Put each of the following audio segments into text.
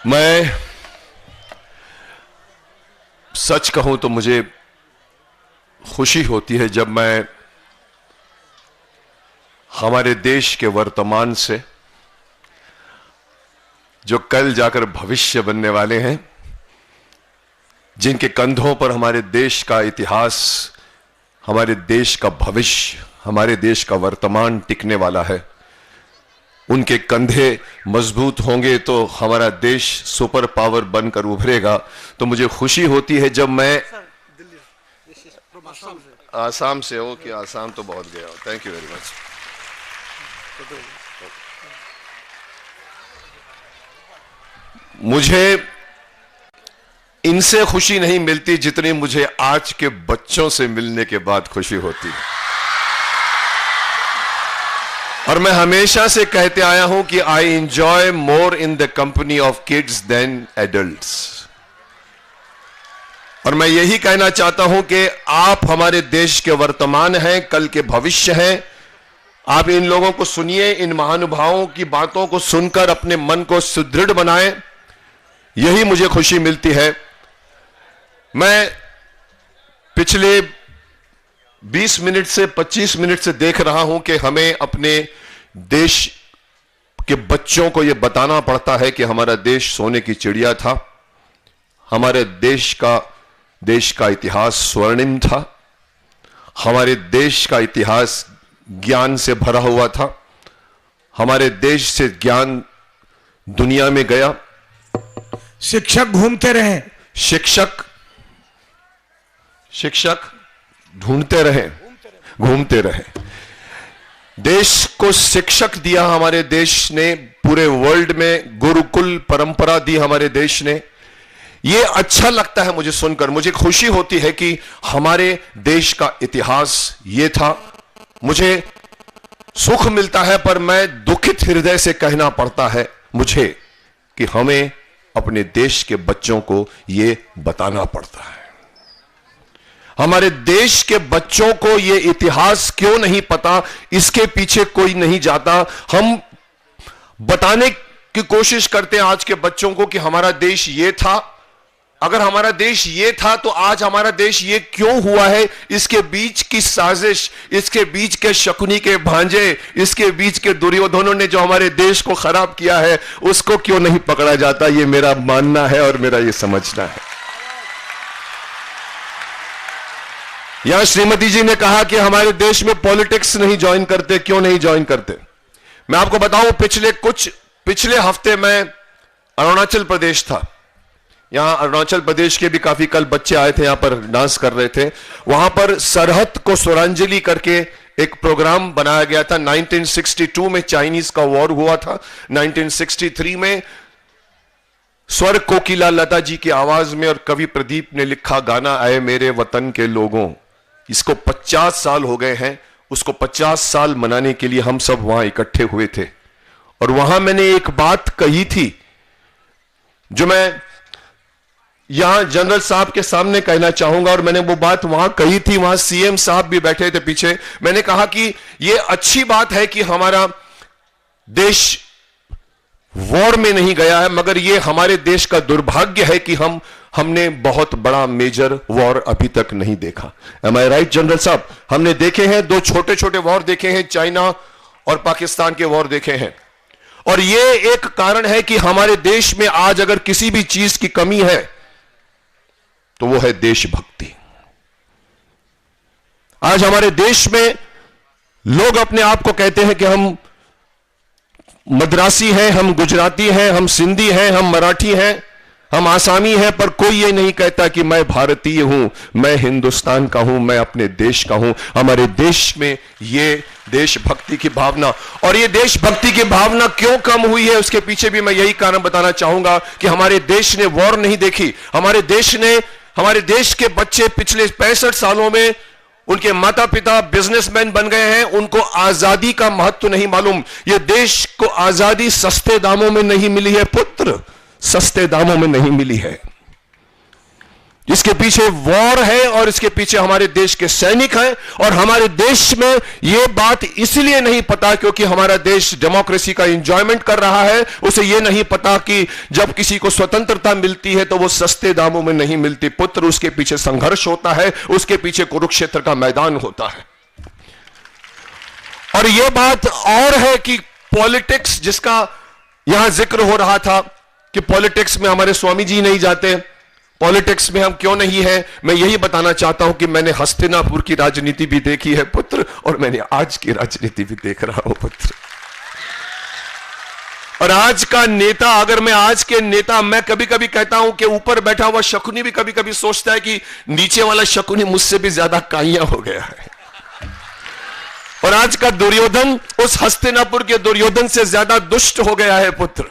मैं सच कहूं तो मुझे खुशी होती है जब मैं हमारे देश के वर्तमान से जो कल जाकर भविष्य बनने वाले हैं, जिनके कंधों पर हमारे देश का इतिहास, हमारे देश का भविष्य, हमारे देश का वर्तमान टिकने वाला है, उनके कंधे मजबूत होंगे तो हमारा देश सुपर पावर बनकर उभरेगा। तो मुझे खुशी होती है जब मैं आसाम से हो कि आसाम तो बहुत गया। Thank you very much. मुझे इनसे खुशी नहीं मिलती जितनी मुझे आज के बच्चों से मिलने के बाद खुशी होती है। और मैं हमेशा से कहते आया हूं कि I enjoy more in the company of kids then adults. और मैं यही कहना चाहता हूं कि आप हमारे देश के वर्तमान हैं, कल के भविष्य हैं। आप इन लोगों को सुनिए, इन महानुभावों की बातों को सुनकर अपने मन को सुदृढ़ बनाएं, यही मुझे खुशी मिलती है। मैं पिछले 20 मिनट से 25 मिनट से देख रहा हूं कि हमें अपने देश के बच्चों को यह बताना पड़ता है कि हमारा देश सोने की चिड़िया था, हमारे देश का इतिहास स्वर्णिम था, हमारे देश का इतिहास ज्ञान से भरा हुआ था, हमारे देश से ज्ञान दुनिया में गया। शिक्षक घूमते रहे, शिक्षक ढूंढते रहे, घूमते रहे। देश को शिक्षक दिया हमारे देश ने, पूरे वर्ल्ड में गुरुकुल परंपरा दी हमारे देश ने। यह अच्छा लगता है मुझे सुनकर, मुझे खुशी होती है कि हमारे देश का इतिहास ये था। मुझे सुख मिलता है पर मैं दुखित हृदय से कहना पड़ता है मुझे कि हमें अपने देश के बच्चों को यह बताना पड़ता है। हमारे देश के बच्चों को यह इतिहास क्यों नहीं पता, इसके पीछे कोई नहीं जाता। हम बताने की कोशिश करते हैं आज के बच्चों को कि हमारा देश ये था। अगर हमारा देश ये था तो आज हमारा देश ये क्यों हुआ है? इसके बीच की साजिश, इसके बीच के शकुनी के भांजे, इसके बीच के दुर्योधनों ने जो हमारे देश को खराब किया है, उसको क्यों नहीं पकड़ा जाता? ये मेरा मानना है और मेरा ये समझना है। यहां श्रीमती जी ने कहा कि हमारे देश में पॉलिटिक्स नहीं ज्वाइन करते, क्यों नहीं ज्वाइन करते? मैं आपको बताऊं, पिछले हफ्ते मैं अरुणाचल प्रदेश था। यहां अरुणाचल प्रदेश के भी काफी कल बच्चे आए थे, यहां पर डांस कर रहे थे। वहां पर सरहद को स्वरांजलि करके एक प्रोग्राम बनाया गया था। 1962 में चाइनीज का वॉर हुआ था। 1963 में स्वर कोकिला लता जी की आवाज में और कवि प्रदीप ने लिखा गाना आए मेरे वतन के लोगों, इसको 50 साल हो गए हैं। उसको 50 साल मनाने के लिए हम सब वहां इकट्ठे हुए थे और वहां मैंने एक बात कही थी जो मैं यहां जनरल साहब के सामने कहना चाहूंगा। और मैंने वो बात वहां कही थी, वहां सीएम साहब भी बैठे थे पीछे। मैंने कहा कि यह अच्छी बात है कि हमारा देश वॉर में नहीं गया है, मगर यह हमारे देश का दुर्भाग्य है कि हमने बहुत बड़ा मेजर वॉर अभी तक नहीं देखा। एम आई राइट जनरल साहब? हमने देखे हैं, 2 छोटे छोटे वॉर देखे हैं, चाइना और पाकिस्तान के वॉर देखे हैं। और यह एक कारण है कि हमारे देश में आज अगर किसी भी चीज की कमी है तो वो है देशभक्ति। आज हमारे देश में लोग अपने आप को कहते हैं कि हम मद्रासी हैं, हम गुजराती हैं, हम सिंधी हैं, हम मराठी हैं, हम आसामी हैं, पर कोई ये नहीं कहता कि मैं भारतीय हूं, मैं हिंदुस्तान का हूं, मैं अपने देश का हूं। हमारे देश में ये देशभक्ति की भावना, और ये देशभक्ति की भावना क्यों कम हुई है उसके पीछे भी मैं यही कारण बताना चाहूंगा कि हमारे देश ने वॉर नहीं देखी। हमारे देश के बच्चे पिछले 65 सालों में उनके माता पिता बिजनेसमैन बन गए हैं, उनको आजादी का महत्व नहीं मालूम। यह देश को आजादी सस्ते दामों में नहीं मिली है पुत्र, सस्ते दामों में नहीं मिली है। इसके पीछे वॉर है और इसके पीछे हमारे देश के सैनिक हैं। और हमारे देश में यह बात इसलिए नहीं पता क्योंकि हमारा देश डेमोक्रेसी का एंजॉयमेंट कर रहा है। उसे यह नहीं पता कि जब किसी को स्वतंत्रता मिलती है तो वो सस्ते दामों में नहीं मिलती पुत्र, उसके पीछे संघर्ष होता है, उसके पीछे कुरुक्षेत्र का मैदान होता है। और यह बात और है कि पॉलिटिक्स, जिसका यहां जिक्र हो रहा था कि पॉलिटिक्स में हमारे स्वामी जी नहीं जाते, पॉलिटिक्स में हम क्यों नहीं है, मैं यही बताना चाहता हूं कि मैंने हस्तिनापुर की राजनीति भी देखी है पुत्र, और मैंने आज की राजनीति भी देख रहा हूं पुत्र। और आज का नेता, अगर मैं आज के नेता, मैं कभी कभी कहता हूं कि ऊपर बैठा हुआ शकुनी भी कभी कभी सोचता है कि नीचे वाला शकुनी मुझसे भी ज्यादा काइया हो गया है। और आज का दुर्योधन उस हस्तिनापुर के दुर्योधन से ज्यादा दुष्ट हो गया है पुत्र।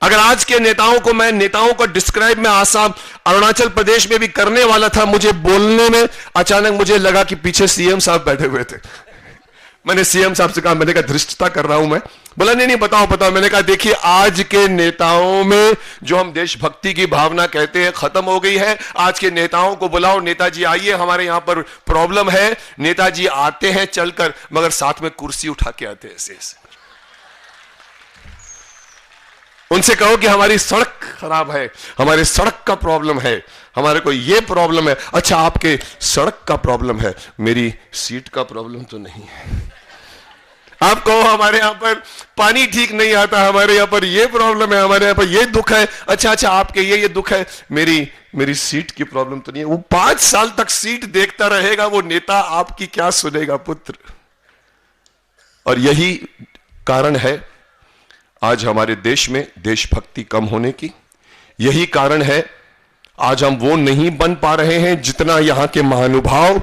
अगर आज के नेताओं को, मैं नेताओं को डिस्क्राइब में आसाम, अरुणाचल प्रदेश में भी करने वाला था, मुझे बोलने में अचानक मुझे लगा कि पीछे सीएम साहब बैठे हुए थे। मैंने सीएम साहब से कहा, मैंने कहा धृष्टता कर रहा हूं मैं। बोला नहीं बताओ। मैंने कहा देखिए, आज के नेताओं में जो हम देशभक्ति की भावना कहते हैं खत्म हो गई है। आज के नेताओं को बुलाओ, नेताजी आइए, हमारे यहां पर प्रॉब्लम है। नेताजी आते हैं चलकर, मगर साथ में कुर्सी उठा के आते हैं ऐसे। उनसे कहो कि हमारी सड़क खराब है, हमारे सड़क का प्रॉब्लम है, हमारे को ये प्रॉब्लम है। अच्छा, आपके सड़क का प्रॉब्लम है, मेरी सीट का प्रॉब्लम तो नहीं है। आप कहो हमारे यहां पर पानी ठीक नहीं आता, हमारे यहां पर ये प्रॉब्लम है, हमारे यहां पर ये दुख है। अच्छा, आपके ये दुख है, मेरी सीट की प्रॉब्लम तो नहीं है। वो 5 साल तक सीट देखता रहेगा, वो नेता आपकी क्या सुनेगा पुत्र। और यही कारण है आज हमारे देश में देशभक्ति कम होने की। यही कारण है आज हम वो नहीं बन पा रहे हैं जितना यहां के महानुभाव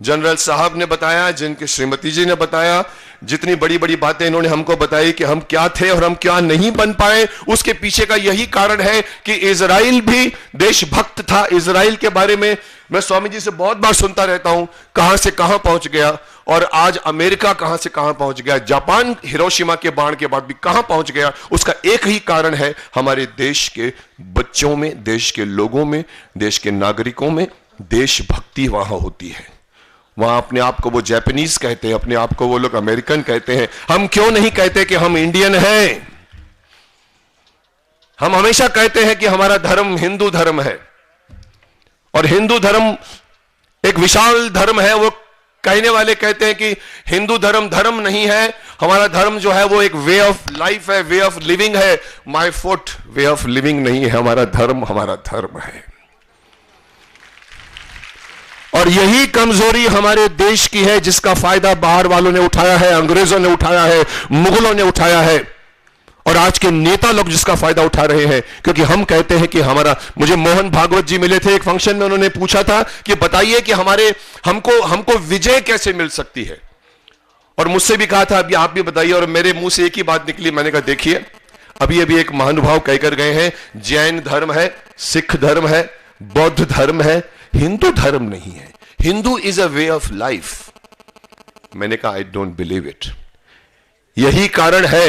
जनरल साहब ने बताया, जिनके श्रीमती जी ने बताया, जितनी बड़ी बड़ी बातें इन्होंने हमको बताई कि हम क्या थे और हम क्या नहीं बन पाए। उसके पीछे का यही कारण है कि इजराइल भी देशभक्त था। इजराइल के बारे में मैं स्वामी जी से बहुत बार सुनता रहता हूं, कहां से कहां पहुंच गया, और आज अमेरिका कहां से कहां पहुंच गया, जापान हिरोशिमा के बाण के बाद भी कहां पहुंच गया। उसका एक ही कारण है, हमारे देश के बच्चों में, देश के लोगों में, देश के नागरिकों में देशभक्ति वहां होती है। वहां अपने आप को वो जापानीज कहते हैं, अपने आप को वो लोग अमेरिकन कहते हैं। हम क्यों नहीं कहते कि हम इंडियन हैं? हम हमेशा कहते हैं कि हमारा धर्म हिंदू धर्म है, और हिंदू धर्म एक विशाल धर्म है। वो कहने वाले कहते हैं कि हिंदू धर्म धर्म नहीं है, हमारा धर्म जो है वो एक वे ऑफ लाइफ है, वे ऑफ लिविंग है। My foot way of living नहीं है, हमारा धर्म है। और यही कमजोरी हमारे देश की है, जिसका फायदा बाहर वालों ने उठाया है, अंग्रेजों ने उठाया है, मुगलों ने उठाया है, और आज के नेता लोग जिसका फायदा उठा रहे हैं। क्योंकि हम कहते हैं कि हमारा, मुझे मोहन भागवत जी मिले थे एक फंक्शन में, उन्होंने पूछा था कि बताइए कि हमको विजय कैसे मिल सकती है। और मुझसे भी कहा था अभी आप भी बताइए, और मेरे मुंह से एक ही बात निकली। मैंने कहा देखिए, अभी एक महानुभाव कहकर गए हैं, जैन धर्म है, सिख धर्म है, बौद्ध धर्म है, हिंदू धर्म नहीं है। Hindu is a way of life. मैंने कहा आई डोंट बिलीव इट। यही कारण है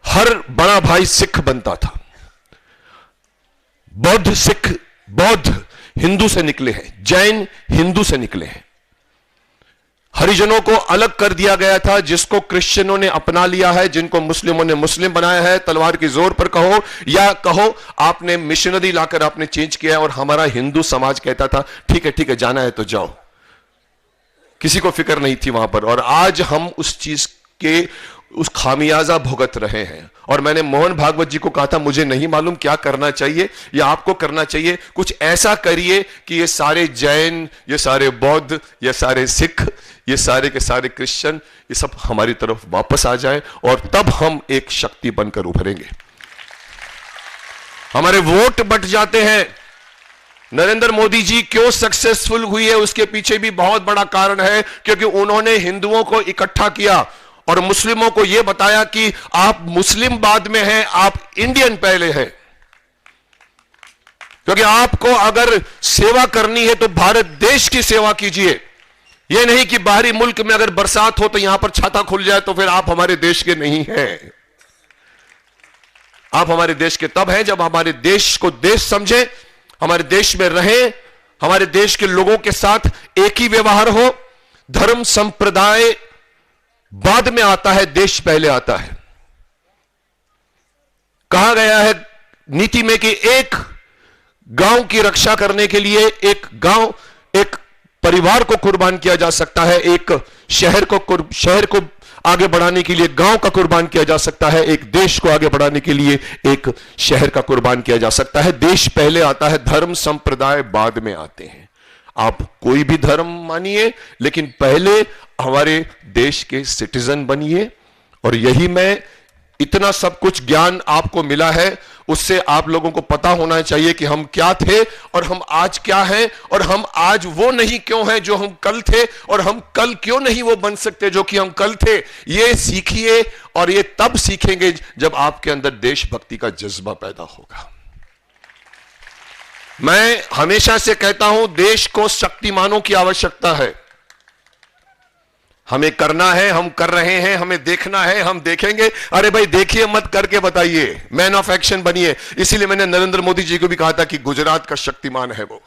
हर बड़ा भाई सिख बनता था। बौद्ध हिंदू से निकले हैं, जैन हिंदू से निकले हैं। हरिजनों को अलग कर दिया गया था, जिसको क्रिश्चियनों ने अपना लिया है, जिनको मुस्लिमों ने मुस्लिम बनाया है। तलवार की जोर पर कहो या कहो, आपने मिशनरी लाकर आपने चेंज किया है। और हमारा हिंदू समाज कहता था ठीक है जाना है तो जाओ, किसी को फिक्र नहीं थी वहां पर। और आज हम उस चीज के उस खामियाजा भुगत रहे हैं। और मैंने मोहन भागवत जी को कहा था, मुझे नहीं मालूम क्या करना चाहिए या आपको करना चाहिए, कुछ ऐसा करिए कि ये सारे जैन, ये सारे बौद्ध, ये सारे सिख, ये सारे के सारे क्रिश्चियन, ये सब हमारी तरफ वापस आ जाए, और तब हम एक शक्ति बनकर उभरेंगे। हमारे वोट बट जाते हैं। नरेंद्र मोदी जी क्यों सक्सेसफुल हुई है, उसके पीछे भी बहुत बड़ा कारण है, क्योंकि उन्होंने हिंदुओं को इकट्ठा किया और मुस्लिमों को यह बताया कि आप मुस्लिम बाद में हैं, आप इंडियन पहले हैं। क्योंकि आपको अगर सेवा करनी है तो भारत देश की सेवा कीजिए। यह नहीं कि बाहरी मुल्क में अगर बरसात हो तो यहां पर छाता खुल जाए तो फिर आप हमारे देश के नहीं हैं। आप हमारे देश के तब हैं जब हमारे देश को देश समझे, हमारे देश में रहें, हमारे देश के लोगों के साथ एक ही व्यवहार हो। धर्म संप्रदाय बाद में आता है, देश पहले आता है। कहा गया है नीति में कि एक गांव की रक्षा करने के लिए एक परिवार को कुर्बान किया जा सकता है, एक शहर को आगे बढ़ाने के लिए गांव का कुर्बान किया जा सकता है, एक देश को आगे बढ़ाने के लिए एक शहर का कुर्बान किया जा सकता है। देश पहले आता है, धर्म संप्रदाय बाद में आते हैं। आप कोई भी धर्म मानिए, लेकिन पहले हमारे देश के सिटीजन बनिए। और यही मैं, इतना सब कुछ ज्ञान आपको मिला है, उससे आप लोगों को पता होना चाहिए कि हम क्या थे और हम आज क्या हैं, और हम आज वो नहीं क्यों हैं जो हम कल थे, और हम कल क्यों नहीं वो बन सकते जो कि हम कल थे। ये सीखिए, और ये तब सीखेंगे जब आपके अंदर देशभक्ति का जज्बा पैदा होगा। मैं हमेशा से कहता हूं, देश को शक्तिमानों की आवश्यकता है। हमें करना है, हम कर रहे हैं, हमें देखना है, हम देखेंगे। अरे भाई देखिए मत, करके बताइए, मैन ऑफ एक्शन बनिए। इसीलिए मैंने नरेंद्र मोदी जी को भी कहा था कि गुजरात का शक्तिमान है वो।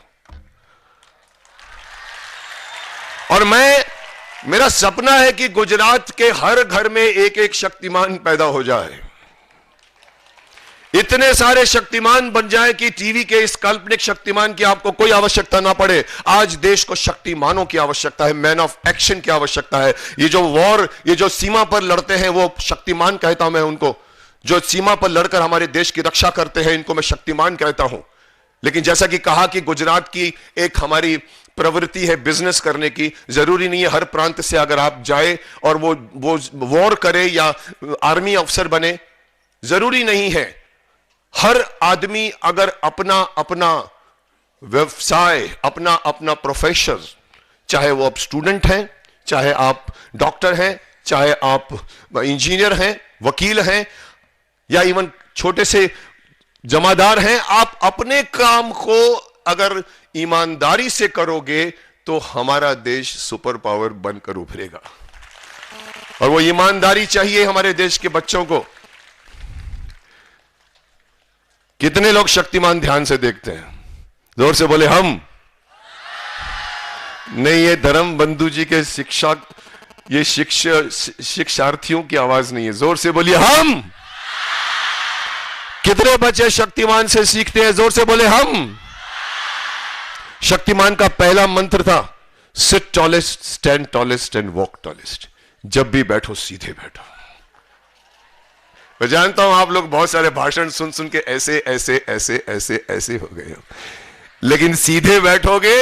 और मेरा सपना है कि गुजरात के हर घर में एक एक शक्तिमान पैदा हो जाए, इतने सारे शक्तिमान बन जाए कि टीवी के इस काल्पनिक शक्तिमान की आपको कोई आवश्यकता ना पड़े। आज देश को शक्तिमानों की आवश्यकता है, मैन ऑफ एक्शन की आवश्यकता है। ये जो वॉर, ये जो सीमा पर लड़ते हैं, वो शक्तिमान कहता हूं मैं उनको। जो सीमा पर लड़कर हमारे देश की रक्षा करते हैं, इनको मैं शक्तिमान कहता हूं। लेकिन जैसा कि कहा कि गुजरात की एक हमारी प्रवृत्ति है बिजनेस करने की। जरूरी नहीं है हर प्रांत से अगर आप जाए और वो वॉर करे या आर्मी अफसर बने, जरूरी नहीं है। हर आदमी अगर अपना अपना व्यवसाय, अपना अपना प्रोफेशन, चाहे वो आप स्टूडेंट हैं, चाहे आप डॉक्टर हैं, चाहे आप इंजीनियर हैं, वकील हैं, या इवन छोटे से जमादार हैं, आप अपने काम को अगर ईमानदारी से करोगे तो हमारा देश सुपर पावर बनकर उभरेगा। और वो ईमानदारी चाहिए हमारे देश के बच्चों को। कितने लोग शक्तिमान ध्यान से देखते हैं? जोर से बोले हम। नहीं, ये धर्म बंधु जी के ये शिक्षार्थियों की आवाज नहीं है। जोर से बोलिए हम। कितने बच्चे शक्तिमान से सीखते हैं? जोर से बोले हम। शक्तिमान का पहला मंत्र था, sit tallest, stand tallest and walk tallest. जब भी बैठो सीधे बैठो। मैं जानता हूं आप लोग बहुत सारे भाषण सुन सुन के ऐसे ऐसे ऐसे ऐसे ऐसे हो गए हो, लेकिन सीधे बैठोगे,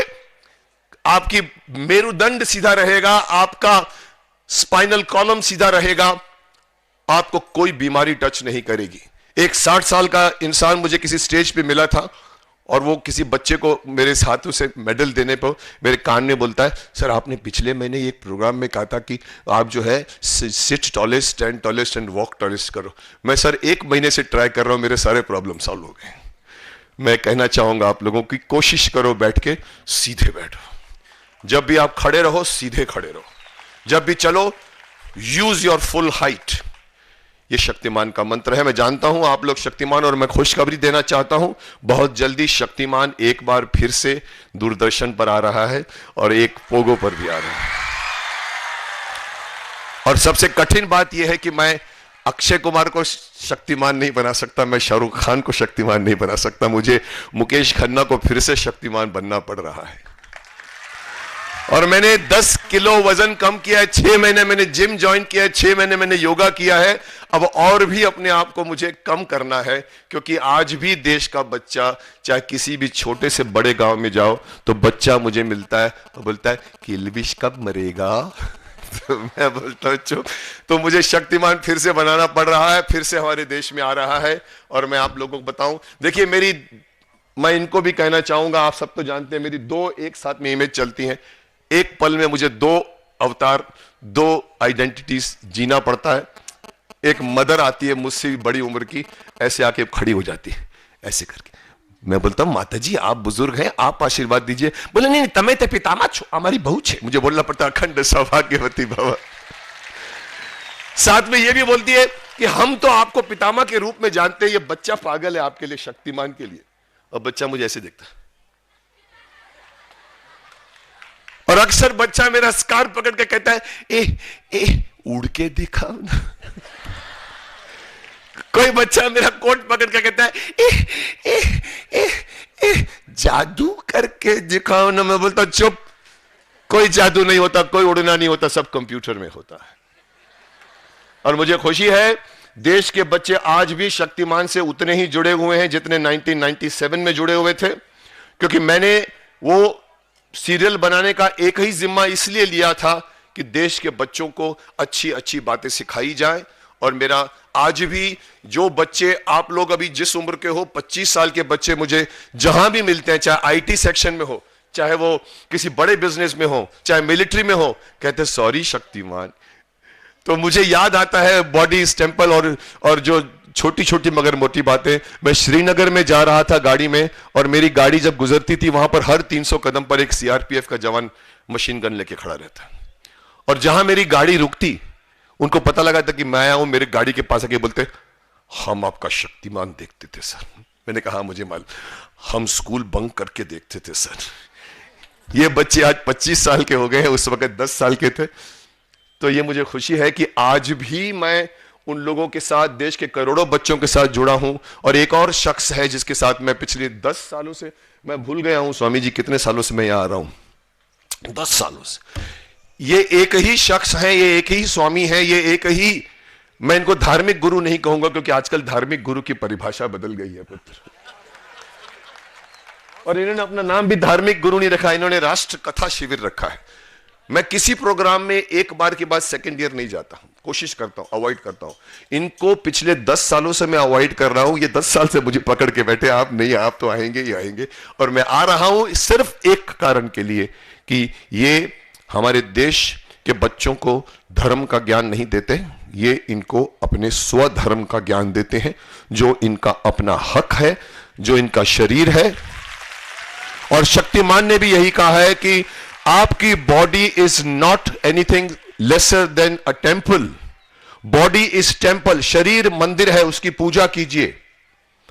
आपकी मेरुदंड सीधा रहेगा, आपका स्पाइनल कॉलम सीधा रहेगा, आपको कोई बीमारी टच नहीं करेगी। एक 60 साल का इंसान मुझे किसी स्टेज पे मिला था, और वो किसी बच्चे को मेरे हाथों से मेडल देने पर मेरे कान में बोलता है, सर आपने पिछले महीने एक प्रोग्राम में कहा था कि आप जो है sit tallest, stand tallest and walk tallest करो। मैं सर 1 महीने से ट्राई कर रहा हूं, मेरे सारे प्रॉब्लम सॉल्व हो गए। मैं कहना चाहूंगा आप लोगों की, कोशिश करो बैठ के सीधे बैठो। जब भी आप खड़े रहो सीधे खड़े रहो। जब भी चलो यूज योर फुल हाइट। ये शक्तिमान का मंत्र है। मैं जानता हूं आप लोग शक्तिमान, और मैं खुशखबरी देना चाहता हूं, बहुत जल्दी शक्तिमान एक बार फिर से दूरदर्शन पर आ रहा है और एक पोगो पर भी आ रहा है। और सबसे कठिन बात यह है कि मैं अक्षय कुमार को शक्तिमान नहीं बना सकता, मैं शाहरुख खान को शक्तिमान नहीं बना सकता, मुझे मुकेश खन्ना को फिर से शक्तिमान बनना पड़ रहा है। और मैंने 10 किलो वजन कम किया है, 6 महीने मैंने जिम ज्वाइन किया है, 6 महीने मैंने योगा किया है। अब और भी अपने आप को मुझे कम करना है, क्योंकि आज भी देश का बच्चा, चाहे किसी भी छोटे से बड़े गांव में जाओ तो बच्चा मुझे मिलता है और बोलता है कि इल्विश कब मरेगा। तो मैं बोलता हूं चुप। तो मुझे शक्तिमान फिर से बनाना पड़ रहा है, फिर से हमारे देश में आ रहा है। और मैं आप लोगों को बताऊं, देखिए मैं इनको भी कहना चाहूंगा, आप सब तो जानते हैं मेरी 2 एक साथ में इमेज चलती हैं। एक पल में मुझे 2 अवतार, 2 आइडेंटिटीज जीना पड़ता है। एक मदर आती है मुझसे भी बड़ी उम्र की, ऐसे आके खड़ी हो जाती है ऐसे करके। मैं बोलता हूं माता जी आप बुजुर्ग हैं, आप आशीर्वाद दीजिए। बोले नहीं, तमें ते पितामा छो, हमारी बहू छे। मुझे बोलना पड़ता अखंड सौभाग्यवती भव। साथ में ये भी बोलती है कि हम तो आपको पितामा के रूप में जानते हैं, ये बच्चा पागल है आपके लिए, शक्तिमान के लिए। और बच्चा मुझे ऐसे देखता है। और अक्सर बच्चा मेरा स्कार्फ पकड़ के कहता है, ए उड़ के दिखाओ ना। कोई बच्चा मेरा कोट पकड़ के कहता है, ए जादू करके दिखाओ ना। मैं बोलता चुप, कोई जादू नहीं होता, कोई उड़ना नहीं होता, सब कंप्यूटर में होता है। और मुझे खुशी है देश के बच्चे आज भी शक्तिमान से उतने ही जुड़े हुए हैं जितने 1997 में जुड़े हुए थे, क्योंकि मैंने वो सीरियल बनाने का एक ही जिम्मा इसलिए लिया था कि देश के बच्चों को अच्छी अच्छी बातें सिखाई जाए। और मेरा आज भी जो बच्चे, आप लोग अभी जिस उम्र के हो, 25 साल के बच्चे मुझे जहां भी मिलते हैं, चाहे आईटी सेक्शन में हो, चाहे वो किसी बड़े बिजनेस में हो, चाहे मिलिट्री में हो, कहते सॉरी शक्तिमान। तो मुझे याद आता है बॉडी स्टेम्पल और जो छोटी छोटी मगर मोटी बातें। मैं श्रीनगर में जा रहा था गाड़ी में, और मेरी गाड़ी जब गुजरती थी वहां पर हर 300 कदम पर एक सीआरपीएफ का जवान मशीन गन लेके खड़ा रहता। और जहां मेरी गाड़ी रुकती, उनको पता लगा था कि मैं आया हूं, मेरी गाड़ी के पास आके बोलते, हम आपका शक्तिमान देखते थे सर। मैंने कहा मुझे मालूम, हम स्कूल बंक करके देखते थे सर। ये बच्चे आज 25 साल के हो गए हैं, उस वक्त 10 साल के थे। तो ये मुझे खुशी है कि आज भी मैं उन लोगों के साथ, देश के करोड़ों बच्चों के साथ जुड़ा हूं। और एक और शख्स है जिसके साथ मैं पिछले 10 सालों से, मैं भूल गया हूं स्वामी जी कितने सालों से मैं यहां आ रहा हूं, 10 सालों से। ये एक ही शख्स है, ये एक ही स्वामी है, ये एक ही, मैं इनको धार्मिक गुरु नहीं कहूंगा क्योंकि आजकल धार्मिक गुरु की परिभाषा बदल गई है पुत्र। और इन्होंने अपना नाम भी धार्मिक गुरु नहीं रखा, इन्होंने राष्ट्र कथा शिविर रखा है। मैं किसी प्रोग्राम में एक बार के बाद सेकंड ईयर नहीं जाता हूं, कोशिश करता हूं, अवॉइड करता हूं। इनको पिछले 10 सालों से मैं अवॉइड कर रहा हूं। ये 10 साल से मुझे पकड़ के बैठे, आप नहीं, आप तो आएंगे ही आएंगे। और मैं आ रहा हूं सिर्फ एक कारण के लिए कि ये हमारे देश के बच्चों को धर्म का ज्ञान नहीं देते, ये इनको अपने स्वधर्म का ज्ञान देते हैं, जो इनका अपना हक है, जो इनका शरीर है। और शक्तिमान ने भी यही कहा है कि आपकी body is not anything lesser than a temple. Body is temple, शरीर मंदिर है, उसकी पूजा कीजिए।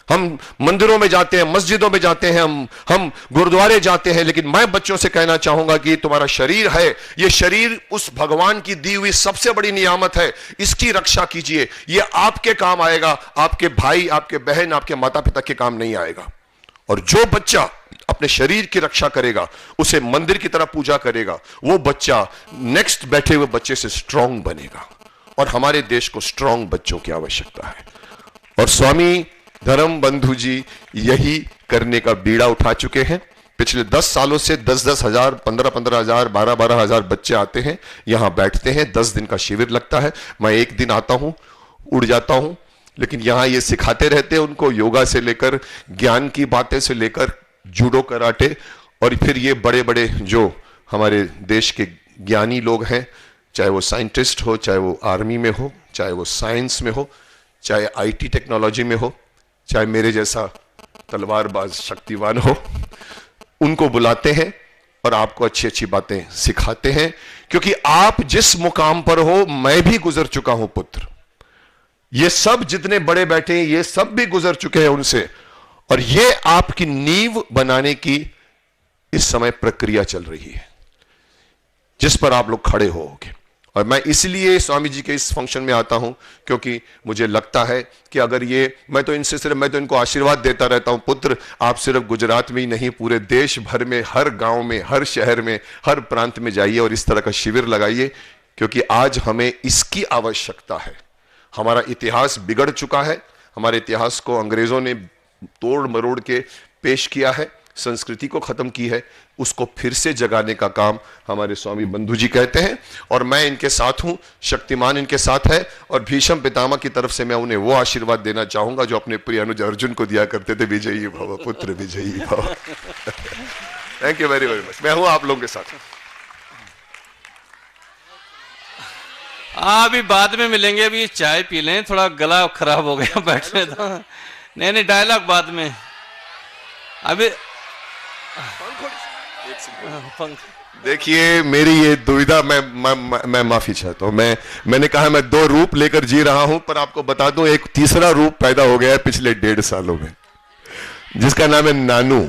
हम मंदिरों में जाते हैं, मस्जिदों में जाते हैं, हम गुरुद्वारे जाते हैं, लेकिन मैं बच्चों से कहना चाहूंगा कि तुम्हारा शरीर है, ये शरीर उस भगवान की दी हुई सबसे बड़ी नियामत है, इसकी रक्षा कीजिए। ये आपके काम आएगा, आपके भाई, आपके बहन, आपके माता पिता के काम नहीं आएगा। और जो बच्चा अपने शरीर की रक्षा करेगा, उसे मंदिर की तरह पूजा करेगा, वो बच्चा नेक्स्ट बैठे हुए बच्चे से स्ट्रांग बनेगा। और हमारे देश को स्ट्रांग बच्चों की आवश्यकता है। और स्वामी धर्म बंधु जी यही करने का बीड़ा उठा चुके हैं। पिछले 10 सालों से 10-10 हजार, 15-15 हजार, 12-12 हजार बच्चे आते हैं, यहां बैठते हैं। 10 दिन का शिविर लगता है। मैं एक दिन आता हूं, उड़ जाता हूं, लेकिन यहां ये सिखाते रहते हैं उनको, योगा से लेकर, ज्ञान की बातें से लेकर, जूडो कराटे। और फिर ये बड़े बड़े जो हमारे देश के ज्ञानी लोग हैं, चाहे वो साइंटिस्ट हो, चाहे वो आर्मी में हो, चाहे वो साइंस में हो, चाहे आईटी टेक्नोलॉजी में हो, चाहे मेरे जैसा तलवारबाज शक्तिवान हो, उनको बुलाते हैं और आपको अच्छी अच्छी बातें सिखाते हैं। क्योंकि आप जिस मुकाम पर हो, मैं भी गुजर चुका हूं पुत्र। ये सब जितने बड़े बैठे हैं, ये सब भी गुजर चुके हैं उनसे। और ये आपकी नींव बनाने की इस समय प्रक्रिया चल रही है, जिस पर आप लोग खड़े होगे। और मैं इसलिए स्वामी जी के इस फंक्शन में आता हूं क्योंकि मुझे लगता है कि अगर ये, मैं तो इनको आशीर्वाद देता रहता हूं, पुत्र आप सिर्फ गुजरात में ही नहीं, पूरे देश भर में, हर गांव में, हर शहर में, हर प्रांत में जाइए और इस तरह का शिविर लगाइए, क्योंकि आज हमें इसकी आवश्यकता है। हमारा इतिहास बिगड़ चुका है, हमारे इतिहास को अंग्रेजों ने तोड़ मरोड़ के पेश किया है, संस्कृति को खत्म की है, उसको फिर से जगाने का काम हमारे स्वामी बंधु जी कहते हैं। और मैं इनके साथ हूं, शक्तिमान इनके साथ है। और भीष्म पितामह की तरफ से मैं उन्हें वो आशीर्वाद देना चाहूंगा जो अपने प्रिय अनुज अर्जुन को दिया करते थे, विजयी भव पुत्र विजयी भव। Thank you very very much. मैं हूं आप लोगों के साथ। अभी बाद में मिलेंगे, अभी चाय पी लें, थोड़ा गला खराब हो गया बैठने तो। नहीं डायलॉग बाद में। अभी देखिए मेरी ये दुविधा, मैं माफी चाहता हूं। मैंने कहा मैं 2 रूप लेकर जी रहा हूं, पर आपको बता दूं एक तीसरा रूप पैदा हो गया है पिछले 1.5 सालों में, जिसका नाम है नानू।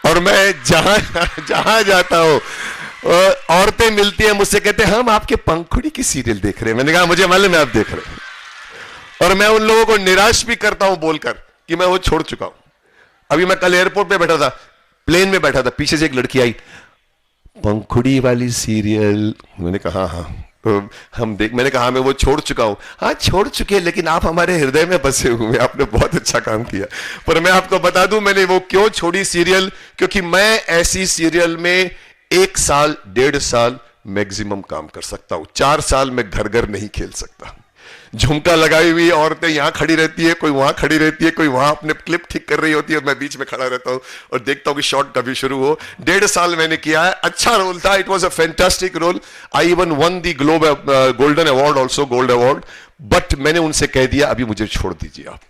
और मैं जहां जाता हूं, औरतें मिलती हैं मुझसे, कहते हैं हम आपके पंखुड़ी की सीरियल देख रहे हैं। मैंने कहा मुझे मालूम है आप देख रहे हैं, और मैं उन लोगों को निराश भी करता हूं बोलकर कि मैं वो छोड़ चुका हूं। अभी मैं कल एयरपोर्ट पे बैठा था, प्लेन में बैठा था, पीछे से एक लड़की आई, पंखुड़ी वाली सीरियल। मैंने कहा हाँ हम देख, मैंने कहा मैं वो छोड़ चुका हूं। हाँ छोड़ चुके, लेकिन आप हमारे हृदय में बसे हुए, आपने बहुत अच्छा काम किया। पर मैं आपको बता दूं मैंने वो क्यों छोड़ी सीरियल, क्योंकि मैं ऐसी सीरियल में 1 साल 1.5 साल मैक्सिमम काम कर सकता हूं, 4 साल में घर घर नहीं खेल सकता। झुमका लगाई हुई औरतें यहां खड़ी रहती है, कोई वहां खड़ी रहती है, कोई वहां अपने क्लिप ठीक कर रही होती है, और मैं बीच में खड़ा रहता हूं और देखता हूं कि शॉट कभी शुरू हो। 1.5 साल मैंने किया है, अच्छा रोल था, it was a fantastic role. I even won the golden award also, gold award. But मैंने उनसे कह दिया अभी मुझे छोड़ दीजिए आप,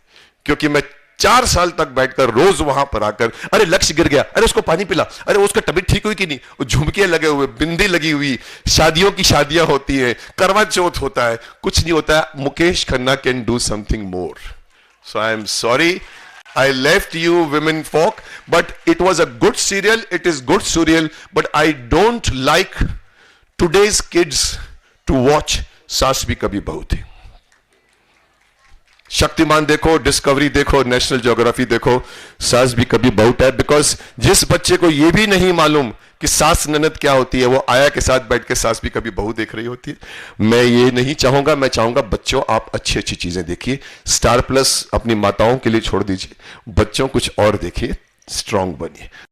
क्योंकि मैं 4 साल तक बैठकर रोज वहां पर आकर, अरे लक्ष्य गिर गया, अरे उसको पानी पिला, अरे उसका तबीयत ठीक हुई कि नहीं, वो झुमके लगे हुए, बिंदी लगी हुई, शादियों की शादियां होती हैं, करवा चौथ होता है, कुछ नहीं होता है। Mukesh Khanna can do something more. So I am sorry I left you women folk, but it was a good serial, it is good serial, but I don't like today's kids to watch सास भी कभी बहू थी। शक्तिमान देखो, discovery देखो, national geography देखो, सास भी कभी बहू टाइप। बिकॉज जिस बच्चे को यह भी नहीं मालूम कि सास ननद क्या होती है, वो आया के साथ बैठ के सास भी कभी बहू देख रही होती है। मैं ये नहीं चाहूंगा, मैं चाहूंगा बच्चों आप अच्छी अच्छी चीजें देखिए। स्टार प्लस अपनी माताओं के लिए छोड़ दीजिए, बच्चों कुछ और देखिए, स्ट्रांग बनिए।